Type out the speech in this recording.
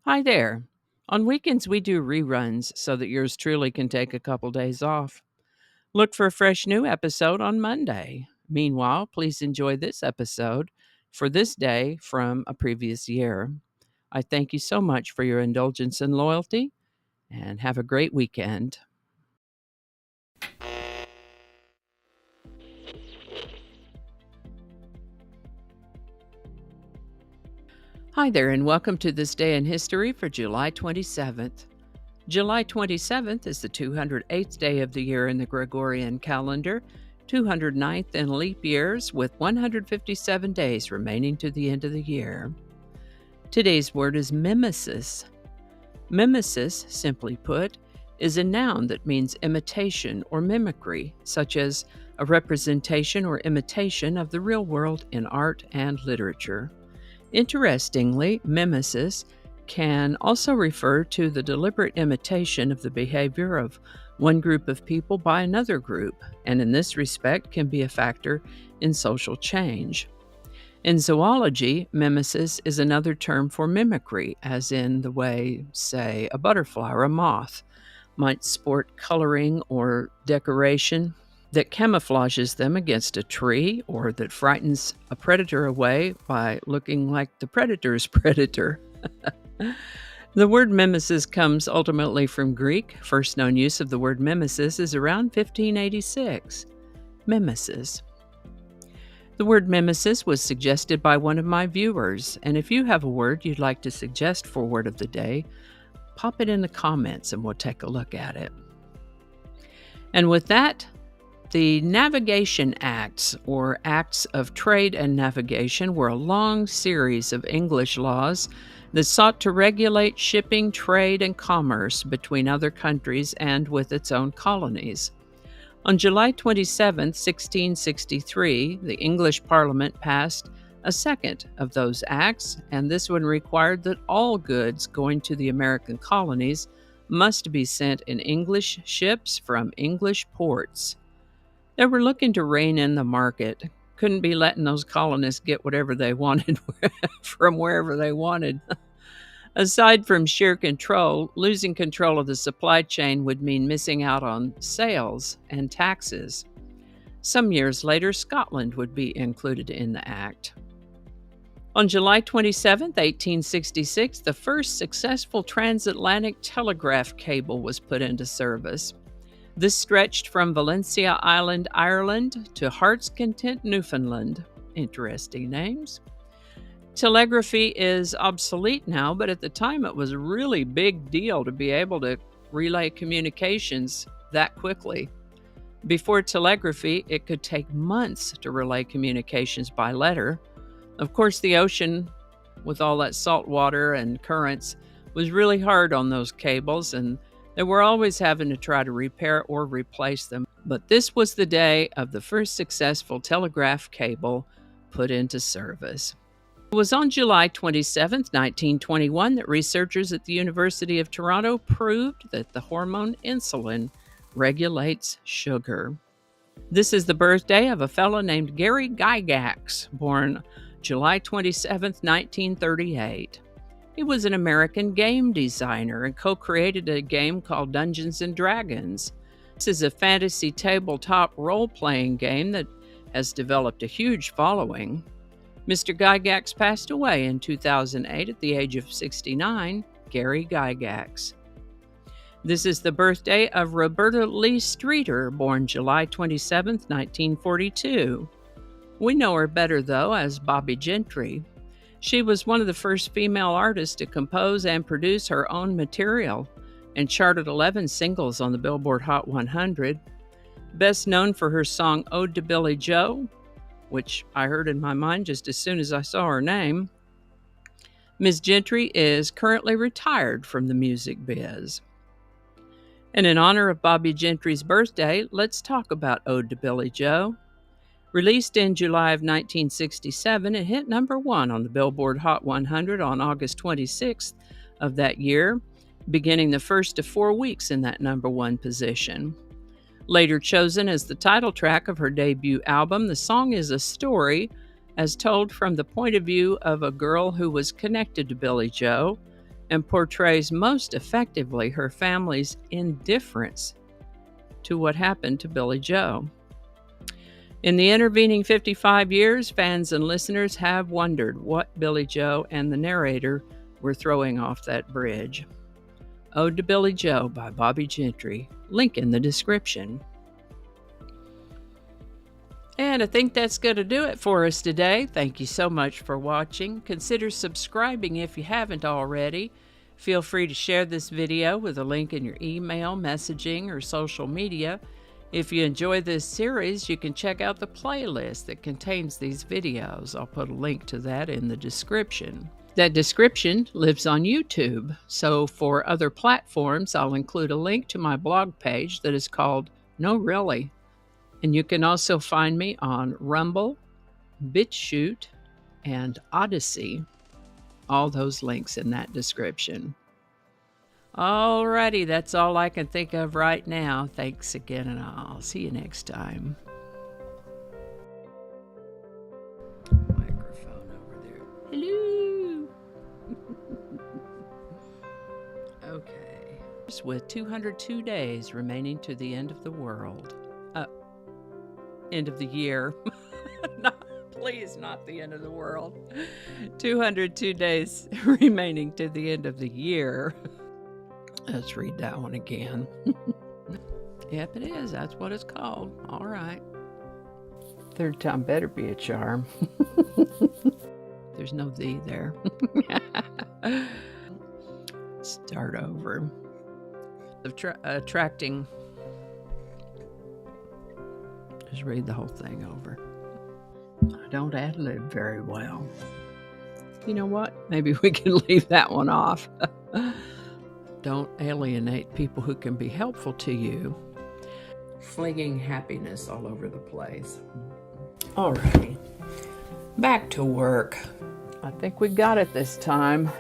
Hi there. On weekends, we do reruns so that yours truly can take a couple days off. Look for a fresh new episode on Monday. Meanwhile, please enjoy this episode for this day from a previous year. I thank you so much for your indulgence and loyalty, and have a great weekend. Hi there, and welcome to this day in history for July 27th. July 27th is the 208th day of the year in the Gregorian calendar, 209th in leap years, with 157 days remaining to the end of the year. Today's word is mimesis. Mimesis, simply put, is a noun that means imitation or mimicry, such as a representation or imitation of the real world in art and literature. Interestingly, mimesis can also refer to the deliberate imitation of the behavior of one group of people by another group, and in this respect can be a factor in social change. In zoology, mimesis is another term for mimicry, as in the way, say, a butterfly or a moth might sport coloring or decoration that camouflages them against a tree or that frightens a predator away by looking like the predator's predator. The word mimesis comes ultimately from Greek. First known use of the word mimesis is around 1586. Mimesis. The word mimesis was suggested by one of my viewers, and if you have a word you'd like to suggest for Word of the Day, pop it in the comments and we'll take a look at it. And with that, the Navigation Acts, or Acts of Trade and Navigation, were a long series of English laws that sought to regulate shipping, trade, and commerce between other countries and with its own colonies. On July 27, 1663, the English Parliament passed a second of those acts, and this one required that all goods going to the American colonies must be sent in English ships from English ports. They were looking to rein in the market. Couldn't be letting those colonists get whatever they wanted from wherever they wanted. Aside from sheer control, losing control of the supply chain would mean missing out on sales and taxes. Some years later, Scotland would be included in the act. On July 27, 1866, the first successful transatlantic telegraph cable was put into service. This stretched from Valencia Island, Ireland, to Heart's Content, Newfoundland. Interesting names. Telegraphy is obsolete now, but at the time it was a really big deal to be able to relay communications that quickly. Before telegraphy, it could take months to relay communications by letter. Of course, the ocean, with all that salt water and currents, was really hard on those cables, and they were always having to try to repair or replace them. But this was the day of the first successful telegraph cable put into service. It was on July 27, 1921, that researchers at the University of Toronto proved that the hormone insulin regulates sugar. This is the birthday of a fellow named Gary Gygax, born July 27, 1938. He was an American game designer and co-created a game called Dungeons & Dragons. This is a fantasy tabletop role-playing game that has developed a huge following. Mr. Gygax passed away in 2008 at the age of 69, Gary Gygax. This is the birthday of Roberta Lee Streeter, born July 27, 1942. We know her better, though, as Bobbie Gentry. She was one of the first female artists to compose and produce her own material and charted 11 singles on the Billboard Hot 100. Best known for her song Ode to Billie Joe, which I heard in my mind just as soon as I saw her name. Ms. Gentry is currently retired from the music biz. And in honor of Bobbie Gentry's birthday, let's talk about Ode to Billie Joe. Released in July of 1967, it hit number 1 on the Billboard Hot 100 on August 26th of that year, beginning the first of 4 weeks in that number 1 position. Later chosen as the title track of her debut album, the song is a story as told from the point of view of a girl who was connected to Billie Joe and portrays most effectively her family's indifference to what happened to Billie Joe. In the intervening 55 years, fans and listeners have wondered what Billie Joe and the narrator were throwing off that bridge. Ode to Billie Joe by Bobbie Gentry. Link in the description. And I think that's going to do it for us today. Thank you so much for watching. Consider subscribing if you haven't already. Feel free to share this video with a link in your email, messaging, or social media. If you enjoy this series, you can check out the playlist that contains these videos. I'll put a link to that in the description. That description lives on YouTube, so for other platforms, I'll include a link to my blog page that is called No Really. And you can also find me on Rumble, BitChute, and Odyssey. All those links in that description. Alrighty, that's all I can think of right now. Thanks again, and I'll see you next time. Microphone over there. Hello. Okay. With 202 days remaining to the end of the world. End of the year. Please, not the end of the world. 202 days remaining to the end of the year. Let's read that one again. Yep, it is. That's what it's called. All right. Third time better be a charm. There's no "the" there. Start over. Attracting. Just read the whole thing over. I don't ad-lib very well. You know what? Maybe we can leave that one off. Don't alienate people who can be helpful to you. Flinging happiness all over the place. Alrighty. Back to work. I think we got it this time.